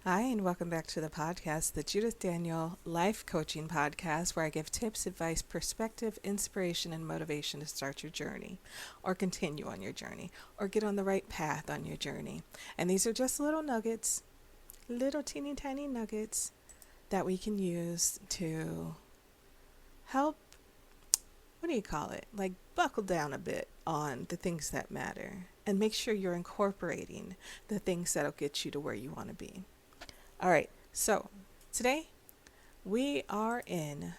Hi, and welcome back to the podcast, the Judith Daniel Life Coaching Podcast, where I give tips, advice, perspective, inspiration, and motivation to start your journey, or continue on your journey, or get on the right path on your journey. And these are just little nuggets, little teeny tiny nuggets that we can use to help, what do you call it? Like buckle down a bit on the things that matter and make sure you're incorporating the things that'll get you to where you want to be. All right, so today we are in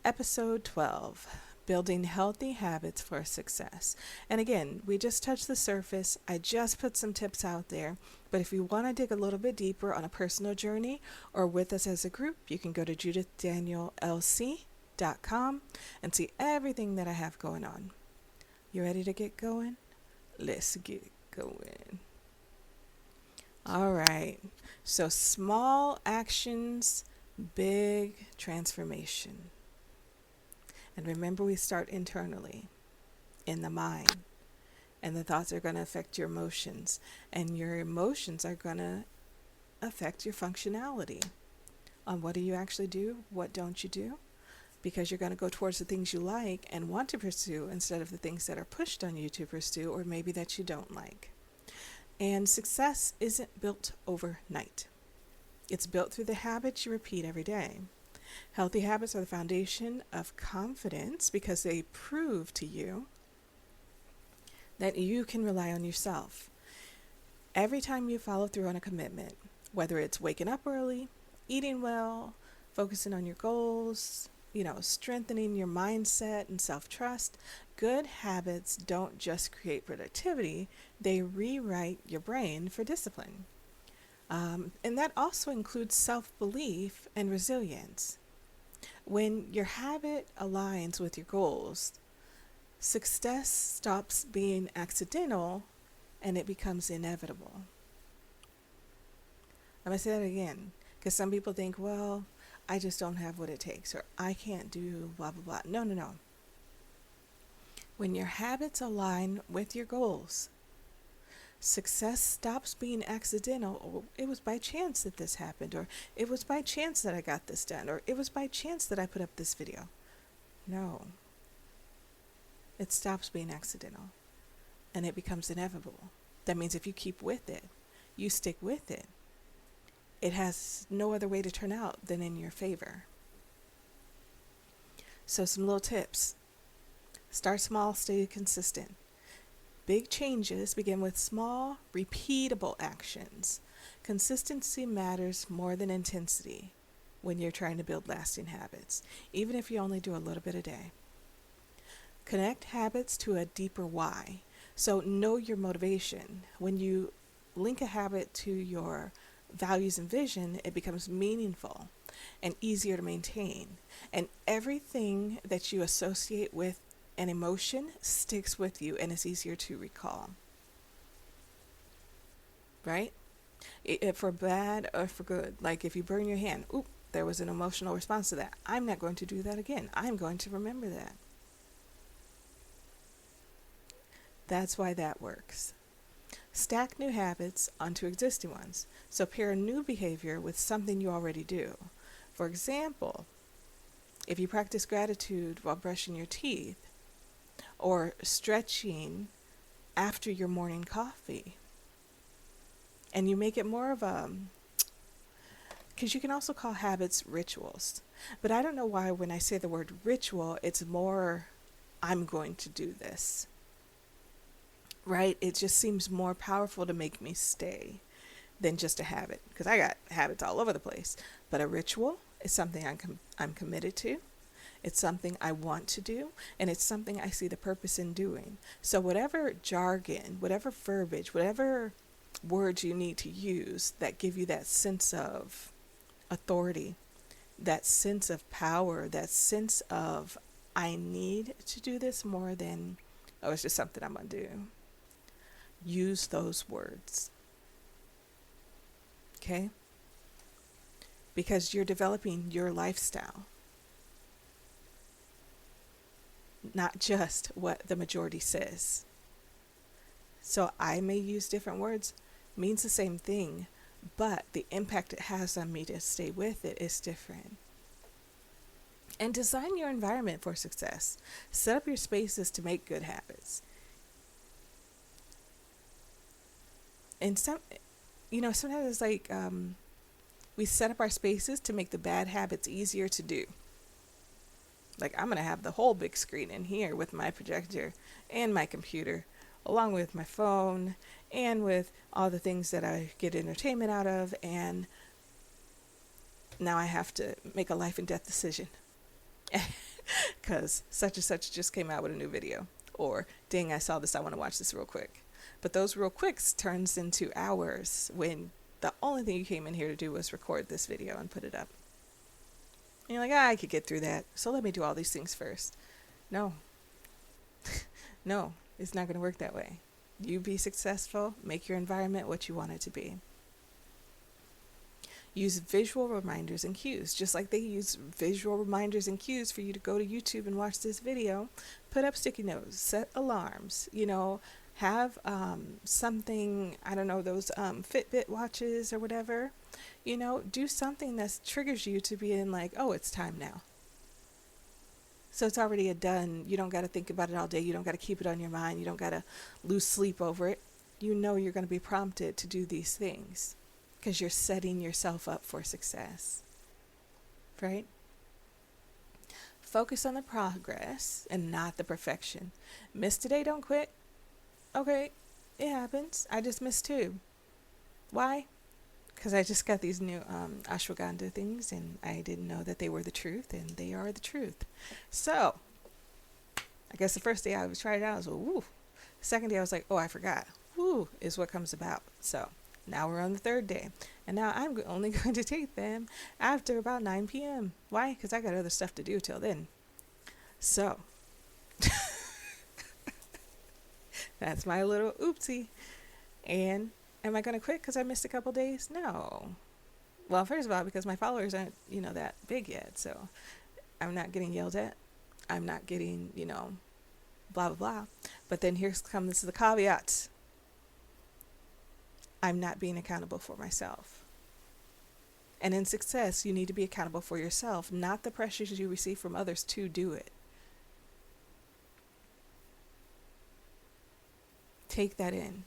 episode 12, Building Healthy Habits for Success. And again, we just touched the surface. I just put some tips out there. But if you want to dig a little bit deeper on a personal journey or with us as a group, you can go to judithdaniellc.com and see everything that I have going on. You ready to get going? Let's get going. All right. So small actions, big transformation. And remember, we start internally in the mind. And the thoughts are going to affect your emotions. And your emotions are going to affect your functionality. On what do you actually do? What don't you do? Because you're going to go towards the things you like and want to pursue instead of the things that are pushed on you to pursue or maybe that you don't like. And success isn't built overnight. It's built through the habits you repeat every day. Healthy habits are the foundation of confidence because they prove to you that you can rely on yourself. Every time you follow through on a commitment, whether it's waking up early, eating well, focusing on your goals, strengthening your mindset and self-trust, good habits don't just create productivity, they rewrite your brain for discipline. And that also includes self-belief and resilience. When your habit aligns with your goals, success stops being accidental and it becomes inevitable. I'm going to say that again because some people think, well, I just don't have what it takes or I can't do blah, blah, blah. No, no, no. When your habits align with your goals, success stops being accidental. Or it was by chance that this happened, or it was by chance that I got this done, or it was by chance that I put up this video. No. It stops being accidental and it becomes inevitable. That means if you keep with it, you stick with it, it has no other way to turn out than in your favor. So some little tips. Start small, stay consistent. Big changes begin with small, repeatable actions. Consistency matters more than intensity when you're trying to build lasting habits, even if you only do a little bit a day. Connect habits to a deeper why. So know your motivation. When you link a habit to your values and vision, it becomes meaningful and easier to maintain. And everything that you associate with an emotion sticks with you and is easier to recall. Right? For bad or for good. Like if you burn your hand, oop, there was an emotional response to that. I'm not going to do that again. I'm going to remember that. That's why that works. Stack new habits onto existing ones. So pair a new behavior with something you already do. For example, if you practice gratitude while brushing your teeth, or stretching after your morning coffee, and you make it more of a, because you can also call habits rituals. But I don't know why when I say the word ritual, it's more, I'm going to do this. Right? It just seems more powerful to make me stay than just a habit. Because I got habits all over the place. But a ritual is something I'm committed to. It's something I want to do. And it's something I see the purpose in doing. So whatever jargon, whatever verbiage, whatever words you need to use that give you that sense of authority, that sense of power, that sense of I need to do this more than, oh, it's just something I'm going to do. Use those words. Okay? Because you're developing your lifestyle, not just what the majority says. So I may use different words, means the same thing, but the impact it has on me to stay with it is different. And design your environment for success. Set up your spaces to make good habits. And sometimes it's like we set up our spaces to make the bad habits easier to do. Like, I'm going to have the whole big screen in here with my projector and my computer, along with my phone and with all the things that I get entertainment out of. And now I have to make a life and death decision because such and such just came out with a new video. Or, dang, I saw this, I want to watch this real quick. But those real quicks turns into hours when the only thing you came in here to do was record this video and put it up. And you're like, I could get through that, so let me do all these things first. No. No, it's not going to work that way. You be successful, make your environment what you want it to be. Use visual reminders and cues. Just like they use visual reminders and cues for you to go to YouTube and watch this video, put up sticky notes, set alarms, have something, I don't know, those Fitbit watches or whatever. Do something that triggers you to be in like, oh, it's time now. So it's already done. You don't got to think about it all day. You don't got to keep it on your mind. You don't got to lose sleep over it. You're going to be prompted to do these things because you're setting yourself up for success, right? Focus on the progress and not the perfection. Miss today, don't quit. Okay, it happens. I just missed too. Why? Because I just got these new ashwagandha things, and I didn't know that they were the truth, and they are the truth. So, I guess the first day I was trying it out, I was like, woo. The second day I was like, oh, I forgot. Woo is what comes about. So, now we're on the third day. And now I'm only going to take them after about 9 p.m. Why? Because I got other stuff to do till then. So, that's my little oopsie. And am I going to quit because I missed a couple days? No. Well, first of all, because my followers aren't, that big yet. So I'm not getting yelled at. I'm not getting, blah, blah, blah. But then here comes the caveat. I'm not being accountable for myself. And in success, you need to be accountable for yourself, not the pressures you receive from others to do it. Take that in.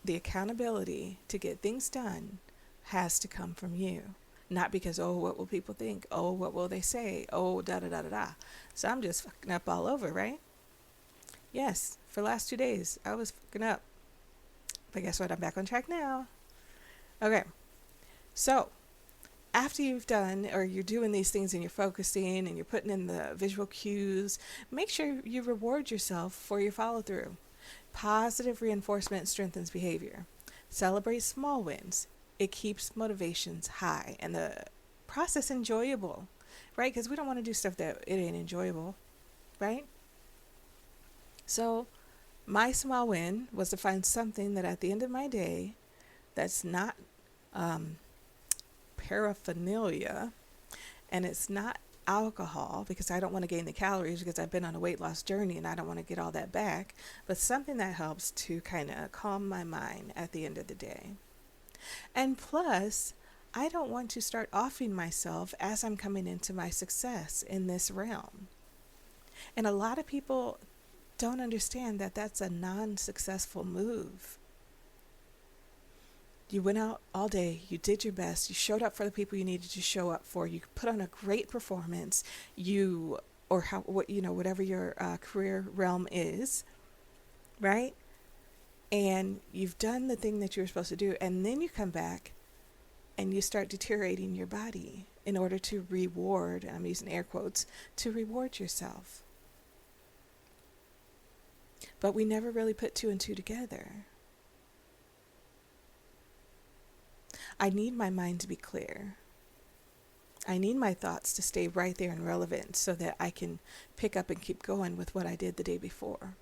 The accountability to get things done has to come from you. Not because, oh, what will people think? Oh, what will they say? Oh, da-da-da-da-da. So I'm just fucking up all over, right? Yes, for the last 2 days, I was fucking up. But guess what? I'm back on track now. Okay. So, after you've done, or you're doing these things and you're focusing and you're putting in the visual cues, make sure you reward yourself for your follow-through. Positive reinforcement strengthens behavior. Celebrate small wins. It keeps motivations high and the process enjoyable, right? Because we don't want to do stuff that it ain't enjoyable, right? So my small win was to find something that at the end of my day that's not paraphernalia and it's not alcohol, because I don't want to gain the calories because I've been on a weight loss journey and I don't want to get all that back, but something that helps to kind of calm my mind at the end of the day. And plus, I don't want to start offing myself as I'm coming into my success in this realm. And a lot of people don't understand that that's a non-successful move. You went out all day, you did your best, you showed up for the people you needed to show up for, you put on a great performance, whatever your career realm is, right? And you've done the thing that you were supposed to do, and then you come back and you start deteriorating your body in order to reward, and I'm using air quotes, to reward yourself. But we never really put two and two together. I need my mind to be clear. I need my thoughts to stay right there and relevant so that I can pick up and keep going with what I did the day before.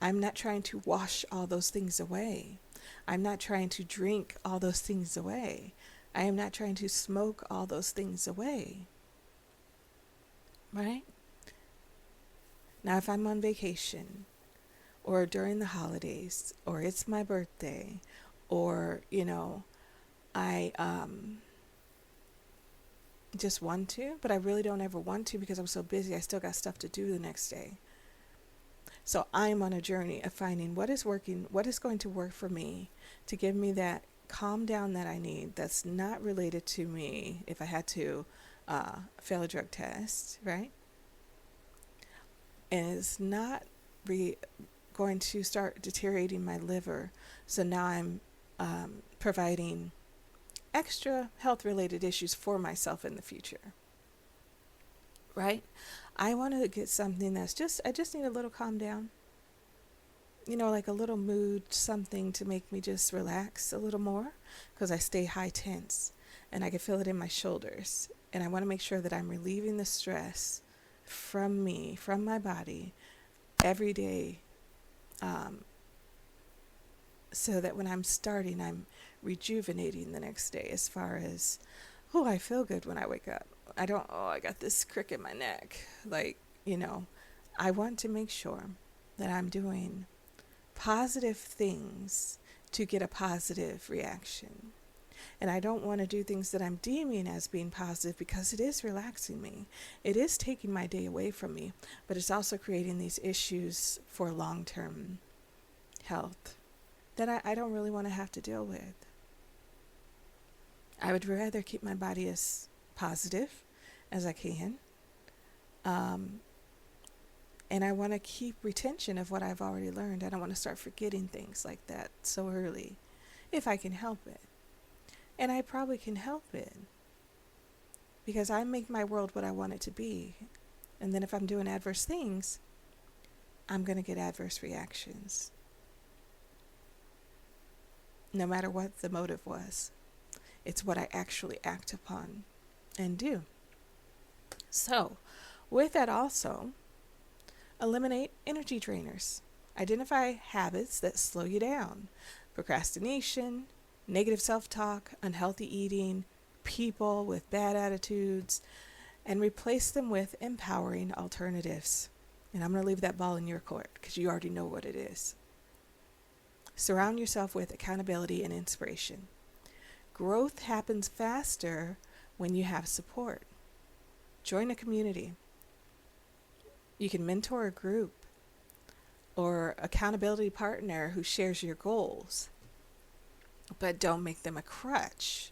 I'm not trying to wash all those things away. I'm not trying to drink all those things away. I am not trying to smoke all those things away. Right? Now, if I'm on vacation, or during the holidays, or it's my birthday, or, I just want to, but I really don't ever want to because I'm so busy. I still got stuff to do the next day. So I'm on a journey of finding what is working, what is going to work for me to give me that calm down that I need that's not related to me if I had to fail a drug test, right? And it's not going to start deteriorating my liver. So now I'm providing extra health related issues for myself in the future, right? I want to get something I just need a little calm down, like a little mood, something to make me just relax a little more because I stay high tense and I can feel it in my shoulders. And I want to make sure that I'm relieving the stress from me, from my body every day, so that when I'm starting, I'm rejuvenating the next day as far as, I feel good when I wake up. I don't, I got this crick in my neck. I want to make sure that I'm doing positive things to get a positive reaction. And I don't want to do things that I'm deeming as being positive because it is relaxing me. It is taking my day away from me, but it's also creating these issues for long-term health that I don't really want to have to deal with. I would rather keep my body as positive as I can. And I want to keep retention of what I've already learned. I don't want to start forgetting things like that so early, if I can help it. And I probably can help it because I make my world what I want it to be. And then if I'm doing adverse things, I'm going to get adverse reactions, no matter what the motive was. It's what I actually act upon and do. So, with that also, eliminate energy drainers. Identify habits that slow you down. Procrastination, negative self-talk, unhealthy eating, people with bad attitudes, and replace them with empowering alternatives. And I'm going to leave that ball in your court because you already know what it is. Surround yourself with accountability and inspiration. Growth happens faster when you have support. Join a community. You can mentor a group or accountability partner who shares your goals, but don't make them a crutch.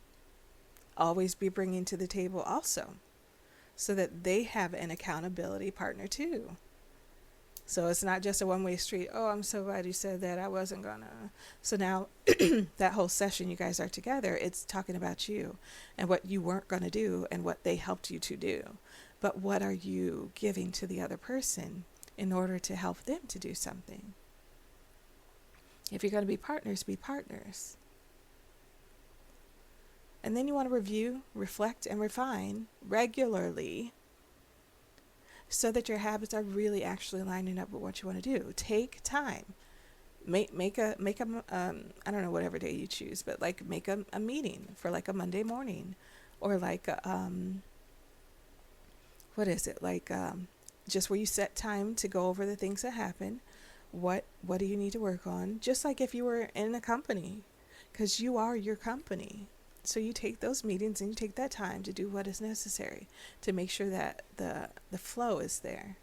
Always be bringing to the table also so that they have an accountability partner too. So it's not just a one-way street. Oh, I'm so glad you said that. I wasn't gonna. So now that whole session you guys are together, it's talking about you and what you weren't going to do and what they helped you to do. But what are you giving to the other person in order to help them to do something? If you're going to be partners, be partners. And then you want to review, reflect, and refine regularly so that your habits are really actually lining up with what you want to do. Take time. Make a I don't know, whatever day you choose, but like make a meeting for like a Monday morning, or like a, what is it, like just where you set time to go over the things that happen. What do you need to work on? Just like if you were in a company, because you are your company. So you take those meetings and you take that time to do what is necessary to make sure that the flow is there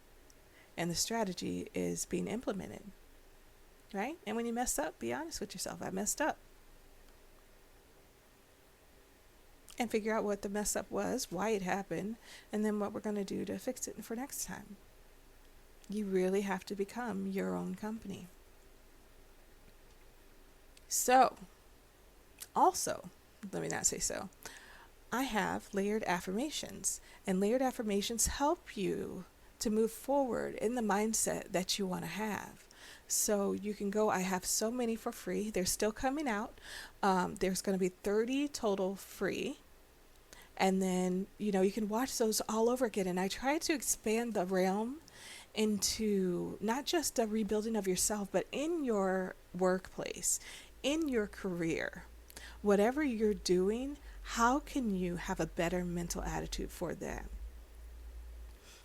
and the strategy is being implemented, right? And when you mess up, be honest with yourself. I messed up. And figure out what the mess up was, why it happened, and then what we're going to do to fix it for next time. You really have to become your own company. So, also, let me not say so, I have layered affirmations, and layered affirmations help you to move forward in the mindset that you want to have. So you can go, I have so many for free. They're still coming out. There's going to be 30 total free. And then, you can watch those all over again. And I try to expand the realm into not just a rebuilding of yourself, but in your workplace, in your career. Whatever you're doing, how can you have a better mental attitude for that?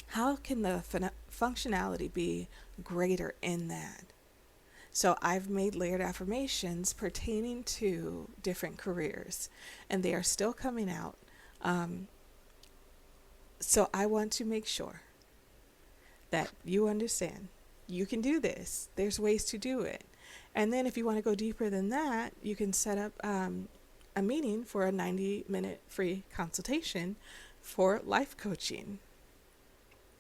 How can the functionality be greater in that? So I've made layered affirmations pertaining to different careers, and they are still coming out. Um, so I want to make sure that you understand you can do this. There's ways to do it. And then if you want to go deeper than that, you can set up a meeting for a 90-minute free consultation for life coaching,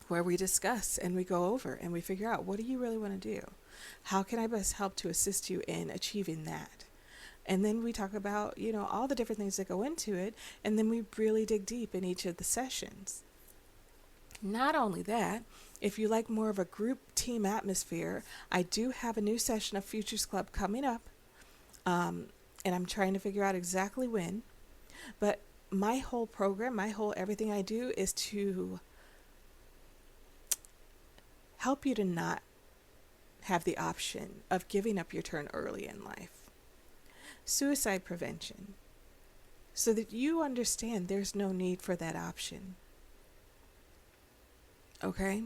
where we discuss and we go over and we figure out, what do you really want to do? How can I best help to assist you in achieving that? And then we talk about, all the different things that go into it. And then we really dig deep in each of the sessions. Not only that, if you like more of a group team atmosphere, I do have a new session of Futures Club coming up. And I'm trying to figure out exactly when. But my whole program, everything I do is to help you to not have the option of giving up your turn early in life. Suicide prevention, so that you understand there's no need for that option. Okay?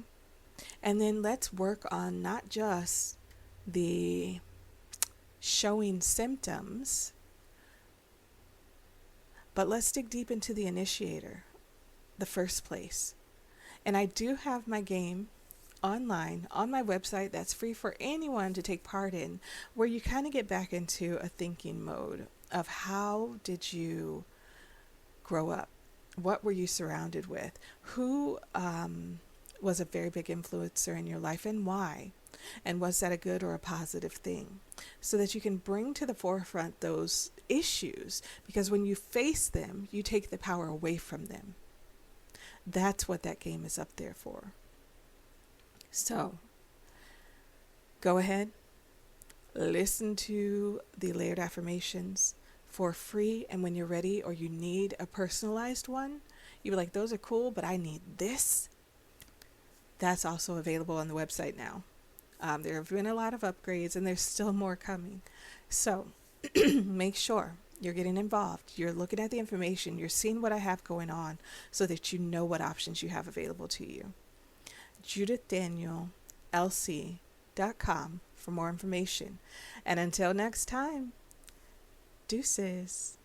And then let's work on not just the showing symptoms, but let's dig deep into the initiator, the first place. And I do have my game online on my website that's free for anyone to take part in, where you kind of get back into a thinking mode of how did you grow up? What were you surrounded with? Who was a very big influencer in your life, and why? And was that a good or a positive thing? So that you can bring to the forefront those issues, because when you face them, you take the power away from them. That's what that game is up there for. So, go ahead, listen to the layered affirmations for free, and when you're ready or you need a personalized one, you're like, those are cool, but I need this. That's also available on the website now. There have been a lot of upgrades, and there's still more coming. So, make sure you're getting involved. You're looking at the information. You're seeing what I have going on, so that you know what options you have available to you. JudithDanielLC.com for more information. And until next time, deuces.